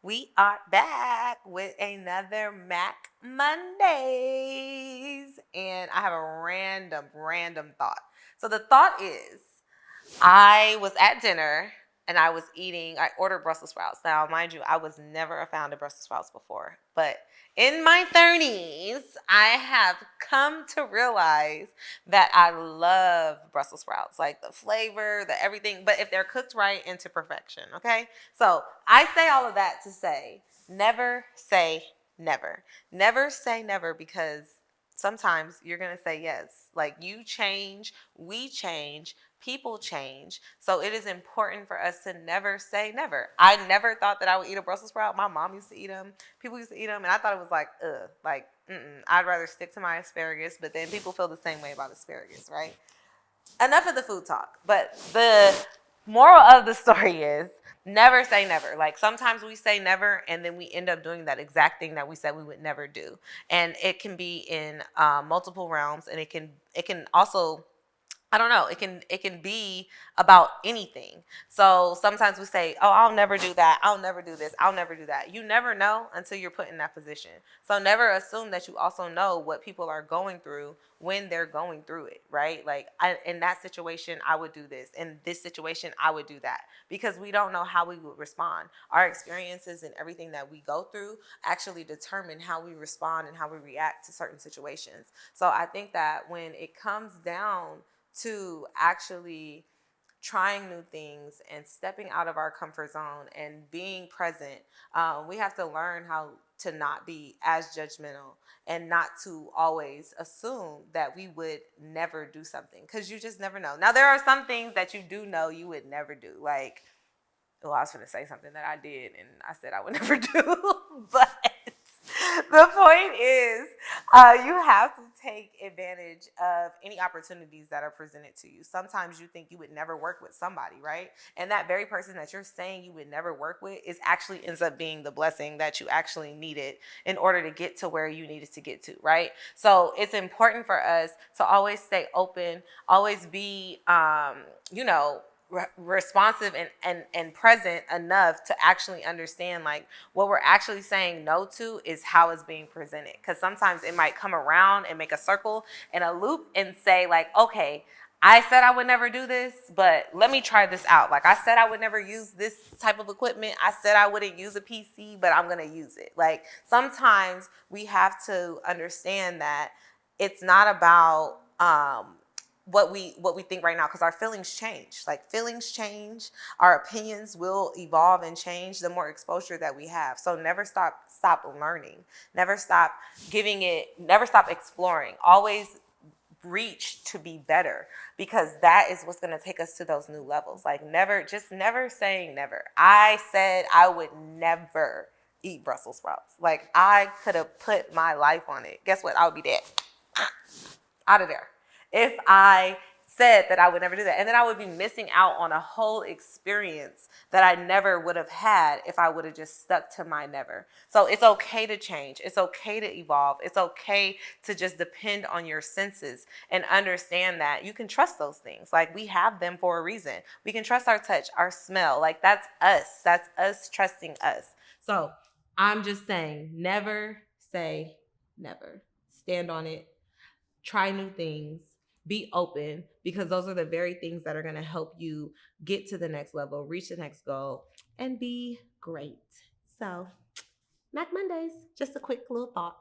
We are back with another Mac Mondays. And I have a random thought. So the thought is I was at dinner and I ordered Brussels sprouts. Now, mind you, I was never a fan of Brussels sprouts before. But in my 30s, I have come to realize that I love Brussels sprouts, like the flavor, the everything, but if they're cooked right into perfection, okay? So I say all of that to say never say never. Never say never because sometimes you're going to say yes. Like you change, we change, people change. So it is important for us to never say never. I never thought that I would eat a Brussels sprout. My mom used to eat them. People used to eat them. And I thought it was like, ugh, like, I'd rather stick to my asparagus. But then people feel the same way about asparagus, right? Enough of the food talk. But the moral of the story is never say never. Like sometimes we say never and then we end up doing that exact thing that we said we would never do. And it can be in multiple realms, and it can also, I don't know. It can be about anything. So sometimes we say, "Oh, I'll never do that. I'll never do this. I'll never do that." You never know until you're put in that position. So never assume that you also know what people are going through when they're going through it, right? Like in that situation, I would do this. In this situation, I would do that because we don't know how we would respond. Our experiences and everything that we go through actually determine how we respond and how we react to certain situations. So I think that when it comes down to actually trying new things and stepping out of our comfort zone and being present, we have to learn how to not be as judgmental and not to always assume that we would never do something because you just never know. Now, there are some things that you do know you would never do. Like, well, I was going to say something that I did and I said I would never do, but the point is, you have to take advantage of any opportunities that are presented to you. Sometimes you think you would never work with somebody, right? And that very person that you're saying you would never work with is actually ends up being the blessing that you actually needed in order to get to where you needed to get to, right? So it's important for us to always stay open, always be, responsive and present enough to actually understand like what we're actually saying no to is how it's being presented, because sometimes it might come around and make a circle and a loop and say like, okay, I said I would never do this, but let me try this out. Like I said I would never use this type of equipment. I said I wouldn't use a PC, but I'm going to use it. Like sometimes we have to understand that it's not about what we think right now, because our feelings change. Like feelings change, our opinions will evolve and change the more exposure that we have. So never stop learning, never stop never stop exploring, always reach to be better, because that is what's going to take us to those new levels. Like never saying never. I said I would never eat Brussels sprouts. Like I could have put my life on it. Guess what? I would be dead, out of there, if I said that I would never do that. And then I would be missing out on a whole experience that I never would have had if I would have just stuck to my never. So it's okay to change. It's okay to evolve. It's okay to just depend on your senses and understand that you can trust those things. Like we have them for a reason. We can trust our touch, our smell. Like that's us. That's us trusting us. So I'm just saying, never say never. Stand on it, try new things, be open, because those are the very things that are going to help you get to the next level, reach the next goal, and be great. So, Mac Mondays, just a quick little thought.